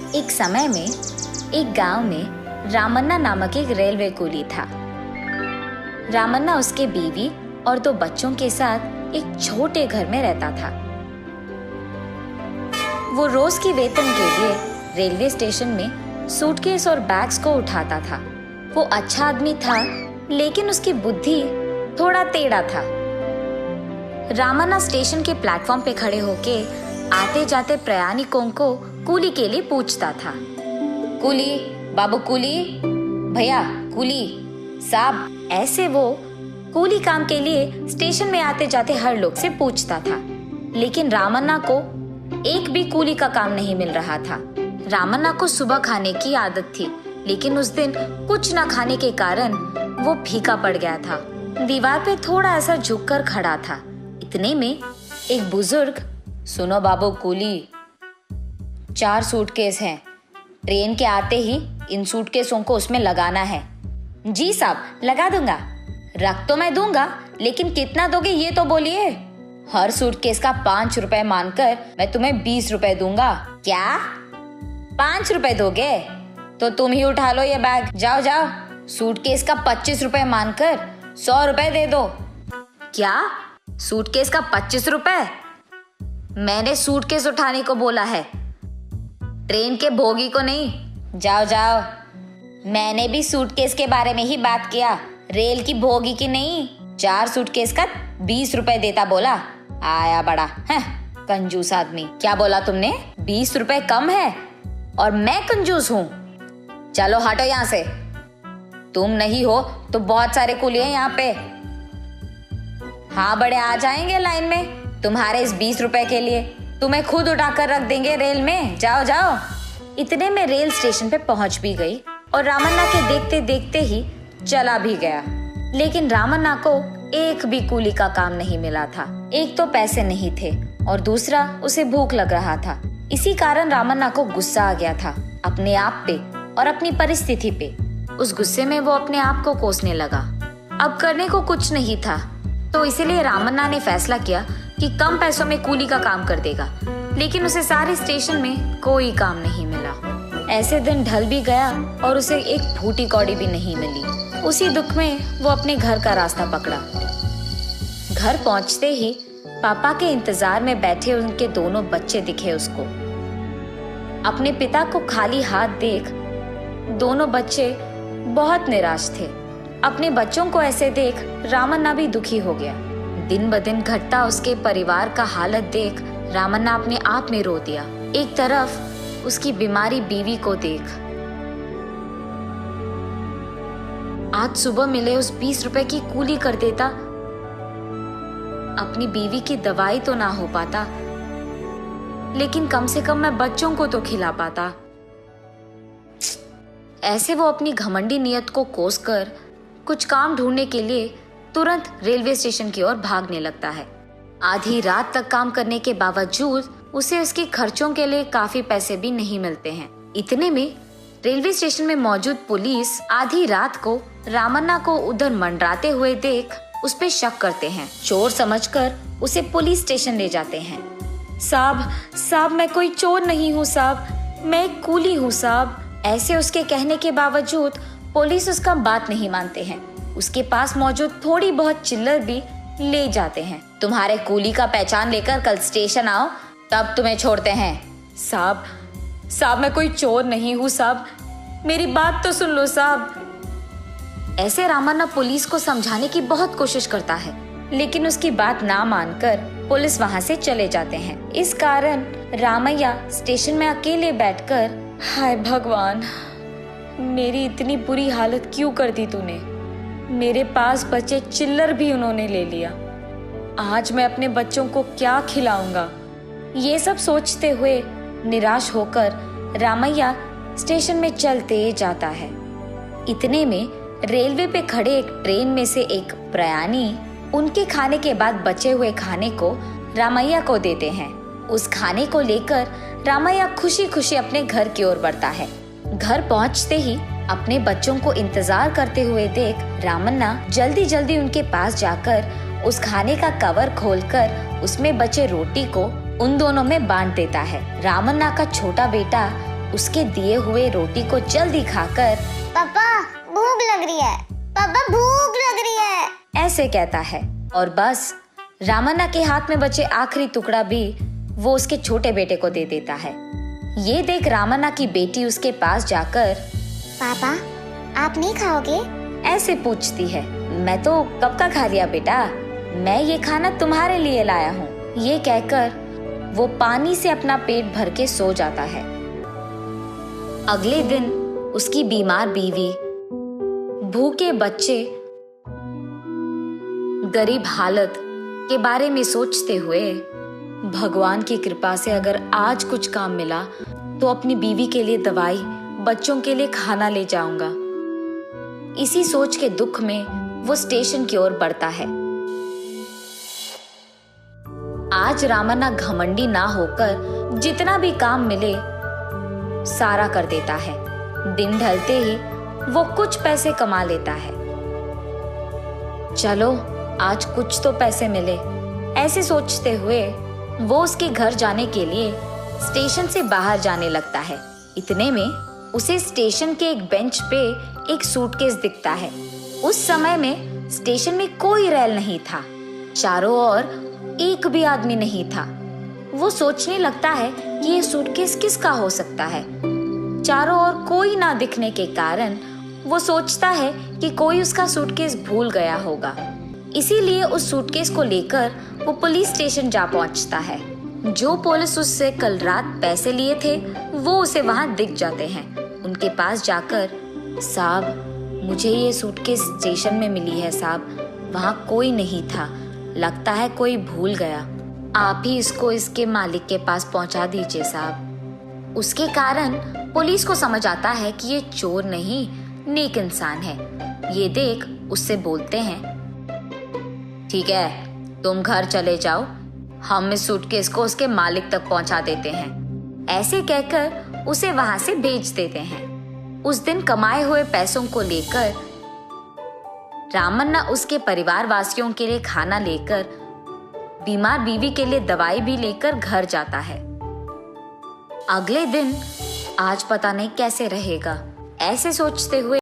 एक समय में एक गांव में रामन्ना नामक एक रेलवे कूली था। रामन्ना उसके बीवी और 2 बच्चों के साथ एक छोटे घर में रहता था। वो रोज की वेतन के लिए रेलवे स्टेशन में सूटकेस और बैग्स को उठाता था। वो अच्छा आदमी था, लेकिन उसकी बुद्धि थोड़ा टेढ़ा था। रामन्ना स्टेशन के प्लेटफॉर्म पे खड़े होके आते जाते प्रयाणिकों को कूली के लिए पूछता था। कूली बाबू, कूली भैया, कूली साहब, ऐसे वो कूली काम के लिए स्टेशन में आते जाते हर लोग से पूछता था। लेकिन रामन्ना को एक भी कूली का काम नहीं मिल रहा था। रामन्ना को सुबह खाने की आदत थी, लेकिन उस दिन कुछ न खाने के कारण वो फीका पड़ गया था। दीवार पे थोड़ा ऐसा झुककर खड़ा था। इतने में एक बुजुर्ग, सुनो बाबू कूली, 4 सूटकेस हैं, ट्रेन के आते ही इन सूटकेसों को उसमें लगाना है। जी साहब, लगा दूंगा। रख तो मैं दूंगा, लेकिन कितना दोगे ये तो बोलिए। हर सूटकेस का 5 रुपए मानकर मैं तुम्हें 20 रुपए दूंगा। क्या 5 रुपए दोगे? तो तुम ही उठा लो ये बैग, जाओ जाओ। सूटकेस का 25 रुपए मानकर 100 रुपए दे दो। क्या सूटकेस का 25 रुपए? मैंने सूटकेस उठाने को बोला है, ट्रेन के बोगी को नहीं। जाओ जाओ। मैंने भी सूटकेस के बारे में ही बात किया, रेल की बोगी की नहीं। 4 सूटकेस का 20 रुपए देता बोला। आया बड़ा है कंजूस आदमी। क्या बोला तुमने? 20 रुपए कम है और मैं कंजूस हूँ? चलो हटो यहाँ से। तुम नहीं हो तो बहुत सारे कुली हैं यहाँ पे। हाँ, बड़े आ जाएंगे लाइन में तुम्हारे इस 20 रुपए के लिए। तुम्हें खुद उठाकर रख देंगे रेल में। जाओ जाओ। इतने में रेल स्टेशन पे पहुंच भी गई और रामन्ना के देखते देखते ही चला भी गया। लेकिन रामन्ना को एक भी कूली का काम नहीं मिला था। एक तो पैसे नहीं थे और दूसरा उसे भूख लग रहा था। इसी कारण रामन्ना को गुस्सा आ गया था अपने आप पे और अपनी परिस्थिति पे। उस गुस्से में वो अपने आप को कोसने लगा। अब करने को कुछ नहीं था, तो इसीलिए रामन्ना ने फैसला किया कि कम पैसों में कूली का काम कर देगा। लेकिन उसे सारे स्टेशन में कोई काम नहीं मिला। ऐसे दिन ढल भी गया और उसे एक फूटी कौड़ी भी नहीं मिली। उसी दुख में वो अपने घर का रास्ता पकड़ा। घर पहुंचते ही पापा के इंतजार में बैठे उनके दोनों बच्चे दिखे उसको। अपने पिता को खाली हाथ देख दोनों बच्चे बहुत निराश थे। अपने बच्चों को ऐसे देख रामन्ना भी दुखी हो गया। दिन ब दिन घटता उसके परिवार का हालत देख रामन्ना अपने आप में रो दिया। एक तरफ उसकी बीमारी बीवी को देख, आज सुबह मिले उस 20 रुपए की कूली कर देता, अपनी बीवी की दवाई तो ना हो पाता, लेकिन कम से कम मैं बच्चों को तो खिला पाता। ऐसे वो अपनी घमंडी नियत को कोसकर कुछ काम ढूंढने के लिए तुरंत रेलवे स्टेशन की ओर भागने लगता है। आधी रात तक काम करने के बावजूद उसे उसके खर्चों के लिए काफी पैसे भी नहीं मिलते हैं। इतने में रेलवे स्टेशन में मौजूद पुलिस आधी रात को रामन्ना को उधर मंडराते हुए देख उस पे शक करते हैं। चोर समझकर उसे पुलिस स्टेशन ले जाते हैं। साहब, मैं कोई चोर नहीं हूँ साहब, मैं एक कूली हूँ साहब। ऐसे उसके कहने के बावजूद पुलिस उसका बात नहीं मानते हैं। उसके पास मौजूद थोड़ी बहुत चिल्लर भी ले जाते हैं। तुम्हारे कूली का पहचान लेकर कल स्टेशन आओ, तब तुम्हें छोड़ते हैं। साहब, मैं कोई चोर नहीं हूँ साहब, मेरी बात तो सुन लो साहब। ऐसे रामन्ना पुलिस को समझाने की बहुत कोशिश करता है, लेकिन उसकी बात ना मानकर पुलिस वहाँ से चले जाते हैं। इस कारण रामैया स्टेशन में अकेले बैठकर, हाय भगवान, मेरी इतनी बुरी हालत क्यों कर दी तूने। मेरे पास बचे चिल्लर भी उन्होंने ले लिया। आज मैं अपने बच्चों को क्या खिलाऊंगा। ये सब सोचते हुए निराश होकर रामैया स्टेशन में चलते जाता है। इतने में रेलवे पे खड़े एक ट्रेन में से एक प्रयाणी उनके खाने के बाद बचे हुए खाने को रामैया को देते हैं। उस खाने को लेकर रामैया खुशी खुशी अपने घर की ओर बढ़ता है। घर पहुंचते ही अपने बच्चों को इंतजार करते हुए देख रामन्ना जल्दी जल्दी उनके पास जाकर उस खाने का कवर खोलकर उसमें बचे रोटी को उन दोनों में बांट देता है। रामन्ना का छोटा बेटा उसके दिए हुए रोटी को जल्दी खाकर पापा भूख लग रही है, पापा भूख लग रही है ऐसे कहता है। और बस रामन्ना के हाथ में बचे आखिरी टुकड़ा भी वो उसके छोटे बेटे को दे देता है। ये देख रामन्ना की बेटी उसके पास जाकर पापा आप नहीं खाओगे? ऐसे पूछती है। मैं तो कब का खा लिया बेटा, मैं ये खाना तुम्हारे लिए लाया हूँ। ये कहकर वो पानी से अपना पेट भर के सो जाता है। अगले दिन उसकी बीमार बीवी, भूखे बच्चे, गरीब हालत के बारे में सोचते हुए भगवान की कृपा से अगर आज कुछ काम मिला तो अपनी बीवी के लिए दवाई, बच्चों के लिए खाना ले जाऊंगा। इसी सोच के दुख में वो स्टेशन की ओर बढ़ता है। आज रामन्ना घमंडी ना होकर जितना भी काम मिले सारा कर देता है। दिन ढलते ही वो कुछ पैसे कमा लेता है। चलो आज कुछ तो पैसे मिले, ऐसे सोचते हुए वो उसके घर जाने के लिए स्टेशन से बाहर जाने लगता है। इतने में उसे स्टेशन के एक बेंच पे एक सूटकेस दिखता है। उस समय में स्टेशन में कोई रेल नहीं था, चारों ओर एक भी आदमी नहीं था। वो सोचने लगता है कि ये सूटकेस किसका हो सकता है। चारों ओर कोई ना दिखने के कारण वो सोचता है कि कोई उसका सूटकेस भूल गया होगा। इसीलिए उस सूटकेस को लेकर वो पुलिस स्टेशन जा पहुंचता है। जो पुलिस उससे कल रात पैसे लिए थे वो उसे वहां दिख जाते हैं। उनके पास जाकर, साहब मुझे ये सूटकेस स्टेशन में मिली है साहब, वहां कोई नहीं था, लगता है कोई भूल गया, आप ही इसको इसके मालिक के पास पहुंचा दीजिए साहब। उसके कारण पुलिस को समझ आता है कि ये चोर नहीं नेक इंसान है। ये देख उससे बोलते हैं, ठीक है तुम घर चले जाओ, हम इस सूटकेस को उसके मालिक तक पहुंचा देते हैं। ऐसे कहकर उसे वहां से भेज देते हैं। उस दिन कमाए हुए पैसों को लेकर रामन्ना उसके परिवार वासियों के लिए खाना लेकर, बीमार बीवी के लिए दवाई भी लेकर घर जाता है। अगले दिन आज पता नहीं कैसे रहेगा, ऐसे सोचते हुए